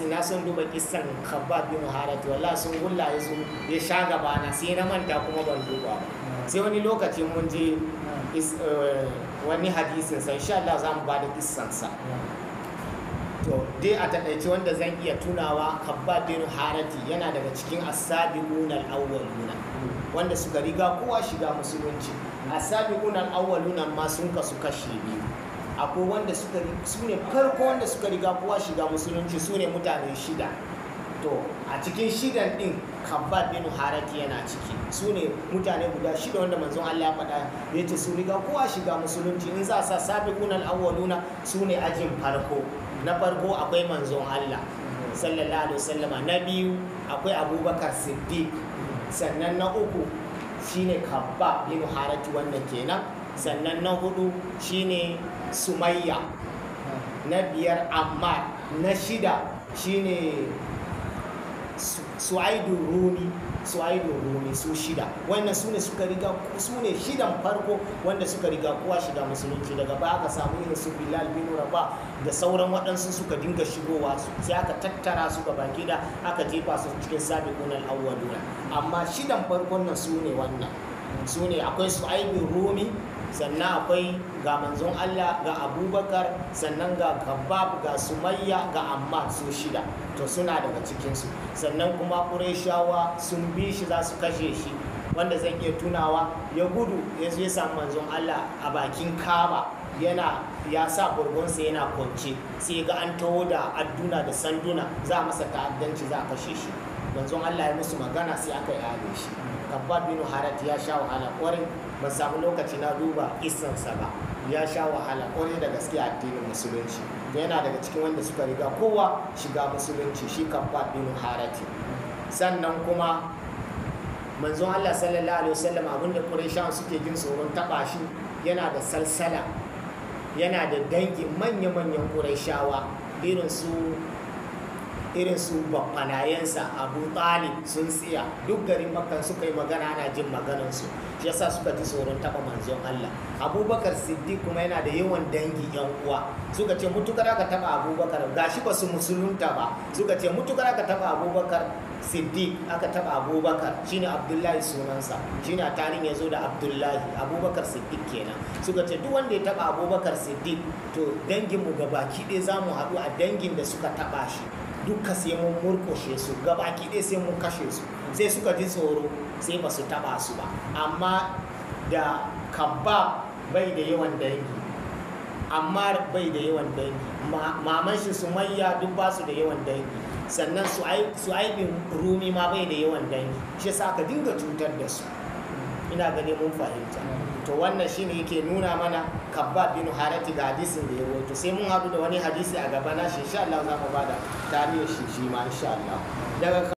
hadisi na son duba kissan Khabbab bin Harati wallahi sun gulla ya sha gaba na sai na manta kuma ban duba sai wani lokacin mun je wani hadisin sai insha Allah za mu ba da kissan sa to dai a taƙaice wanda zan iya tunawa Khabbab bin Harati yana daga cikin as-sabiqun al-awwaluna wanda suka riga kowa shiga musulunci. As-sabiqun al-awwaluna ma sun kasu kashi biyu. Akwai wanda su ne farko wanda suka riga kowa shiga musulunci, su ne mutane shida. To a cikin shidan din Khabbab bin Harati yana ciki. Su ne mutane guda shida wanda manzon Allah ya faɗa yace su riga kowa shiga musulunci. In za a sa sabiqun al-awwaluna su ne ajin farko. Na farko akwai manzon Allah sallallahu alaihi wasallama, na biyu akwai Abubakar Siddiq, sannan na uku shine Khabbab bin Harati wannan kenan, sannan na hudu shine Sumayya, na biyar Ammar, na shida shine Su'aidu Rumi, su shida. Wannan su ne suka riga, su ne shidan farko wanda suka riga kowa shiga musulunci. Daga baya aka samu irin su Bilal bin Rabah da sauran waɗansu suka dinga shigowa, sai aka tattara su gaba gida aka jefa su cikin sabiqun al-awwaluna. Amma shidan farkon nan su ne wannan, su ne akwai Su'aidu Rumi, sannan akwai ga manzon Allah, ga Abubakar, sannan ga Khabbab, ga Sumayya, ga Ammar, su shida. To suna daga cikinsu. Sannan kuma Qurayshawa sun bi shi za su kashe shi, wanda zan iya tunawa ya gudu ya zo ya samu manzon Allah a bakin Kaaba, ya sa burgunsa yana kwance, sai ga an taho da adduna da sanduna za a masa ta'addanci, za a kashe shi. Manzon Allah ya musu magana sai aka yare shi. Khabbab bin Harati ya sha wahala kwarai, ban samu lokaci na duba isansa ba, ya sha wahala kwarai da gaske a addinin musulunci. Yana daga cikin wanda suka riga kowa shiga musulunci, shi Khabbab bin Harati. Sannan kuma manzon Allah sallallahu alaihi wasallam abinda Qurayshawa suke jin tsoron taba shi, yana da salsala, yana da dangi manya-manyan Qurayshawa irin su babbanayensa Abu Talib sun tsiya, duk garin Makka suka yi magana ana jin maganansu, shi yasa suka ji tsoron taba manzon Allah. Abubakar Siddiq kuma yana da yawan dangi yan uwa, suka ce mutukar aka taba Abubakar, gashi ba su musulunta ba, suka ce mutukar aka taba Abubakar Siddiq, aka taba Abubakar, shine Abdullahi sunansa, shine a tarihin yazo da Abdullahi, Abubakar Siddiq kenan. Suka ce duk wanda ya taba Abubakar Siddiq to danginmu gabaki ɗaya za mu haɗu a dangin da suka taba shi, duka sai mun murkushe su gabaki ɗaya, sai mun kashe su. Sai suka ji tsoro, sai ba su taba su ba. Amma da Khabbab bai da yawan dangi, Ammar bai da yawan dangi, maman shi Sumayya duk ba su da yawan dangi, sannan Su'aibin Rumi ma bai da yawan dangi, shi yasa aka dinga cutar da su. Ina gani mun fahimta. To wannan shine yake nuna mana Khabbab bin Harati ga hadisin da ya rawaito. Sai mun haɗu da wani hadisi a gaba na shi, insha Allah za mu bada tarihin shi ma insha Allah. Daga